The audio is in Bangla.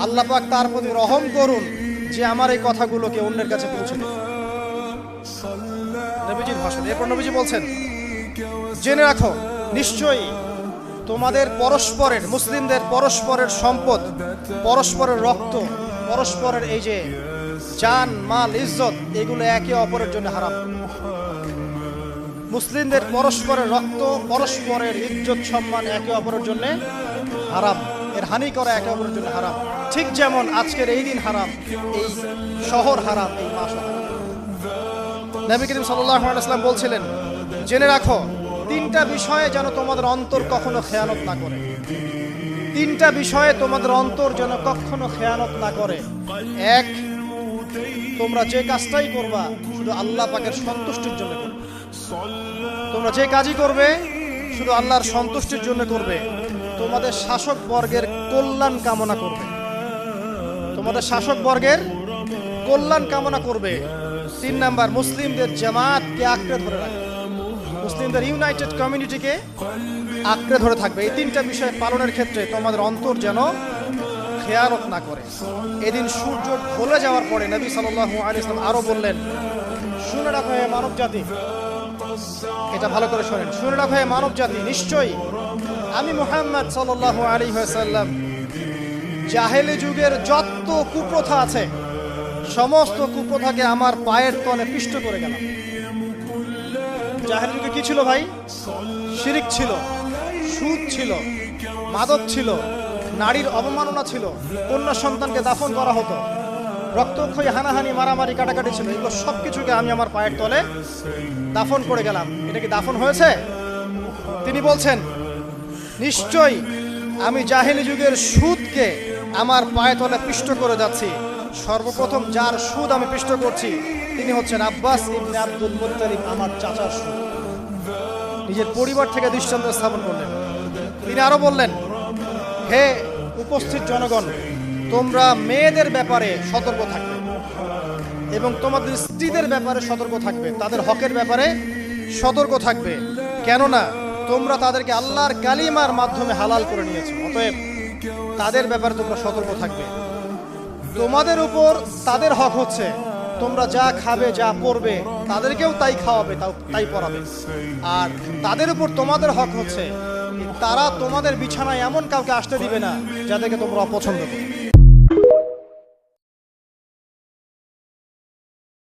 আল্লাহ পাক তার প্রতি রহম করুন যে আমার এই কথাগুলোকে অন্যের কাছে পৌঁছে দেয়। নবীজির ভাষণ। এরপর নবীজি বলছেন, জেনে রাখো নিশ্চয়ই তোমাদের পরস্পরের, মুসলিমদের পরস্পরের সম্পদ, পরস্পরের রক্ত, পরস্পরের এই যে জান মাল ইজ্জত, এগুলো একে অপরের জন্য হারাম। মুসলিমদের পরস্পরের রক্ত, পরস্পরের ইজ্জত সম্মান একে অপরের জন্য হারাম, এর হানি করা একে অপরের জন্য হারাম। ঠিক যেমন আজকের এই দিন হারাম, এই শহর হারাম, এই মাস হারাম। নবী করিম সাল্লাল্লাহু আলাইহি ওয়াসাল্লাম বলছিলেন, জেনে রাখো তিনটা বিষয়ে যেন তোমাদের অন্তর কখনো খেয়ানত না করে। তিনটা বিষয়ে তোমাদের অন্তর যেন কখনো খেয়ানত না করে। এক, তোমরা যে কাজটাই করবা শুধু আল্লাহ পাকের সন্তুষ্টির জন্য করবে। তোমরা যে কাজই করবে শুধু আল্লাহর সন্তুষ্টির জন্য করবে। তোমাদের শাসক বর্গের কল্যাণ কামনা করবে। তোমাদের শাসক বর্গের কল্যাণ কামনা করবে। 3 নাম্বার, মুসলিমদের জামাতকে আঁকড়ে ধরে রাখবে। মুসলিমদের ইউনাইটেড কমিউনিটিকে আঁকড়ে ধরে থাকবে। এই তিনটা বিষয় পালনের ক্ষেত্রে তোমাদের অন্তর যেন খেয়ানত না করে। এদিন সূর্য ঢলে যাওয়ার পরে নবী সাল্লাল্লাহু আলাইহি ওয়াসাল্লাম আরো বললেন, শুনে রাখো হে মানব জাতি, এটা ভালো করে শোনেন, শুনে রাখো হে মানব জাতি, নিশ্চয়ই আমি মুহাম্মদ সাল্লাল্লাহু আলাইহি ওয়াসাল্লাম জাহেলি যুগের যত কুপ্রথা আছে সমস্ত কুপ্রথাকে আমার পায়ের তলে পিষ্ট করে গেলাম। জাহেলি যুগে কি ছিল ভাই? শিরিক ছিল, সুদ ছিল, মাদক ছিল, নারীর অবমাননা ছিল, কন্যা সন্তানকে দাফন করা হতো, রক্তক্ষয়ী হানাহানি মারামারি কাটাকাটি ছিল। এগুলো সবকিছুকে আমি আমার পায়ের তলে দাফন করে গেলাম। এটা কি দাফন হয়েছে? তিনি বলছেন, নিশ্চয়ই আমি জাহেলি যুগের সুদকে আমার পায়ের তলে পিষ্ট করে যাচ্ছি। সর্বপ্রথম যার সুদ আমি পিষ্ট করছি তিনি হচ্ছেন আব্বাস ইবনে আব্দুল মুত্তালিব, আমার চাচার সুদ। নিজের পরিবার থেকে দৃষ্টান্ত স্থাপন করলেন। তিনি আরো বললেন, হে উপস্থিত জনগণ, তোমরা মেয়েদের ব্যাপারে সতর্ক থাকবে এবং তোমাদের স্ত্রীদের ব্যাপারে সতর্ক থাকবে, তাদের হকের ব্যাপারে সতর্ক থাকবে, কেননা তোমরা তাদেরকে আল্লাহর কালিমার মাধ্যমে হালাল করে নিয়েছো। অতএব তাদের ব্যাপারে তোমরা সতর্ক থাকবে। তোমাদের উপর তাদের হক হচ্ছে তোমরা যা খাবে, যা পরবে, তাদেরকেও তাই খাওয়াবে, তাই পরাবে। আর তাদের উপর তোমাদের হক হচ্ছে তারা তোমাদের বিছানায় এমন কাউকে আসতে দিবে না যাদেরকে তোমরা অপছন্দ করো।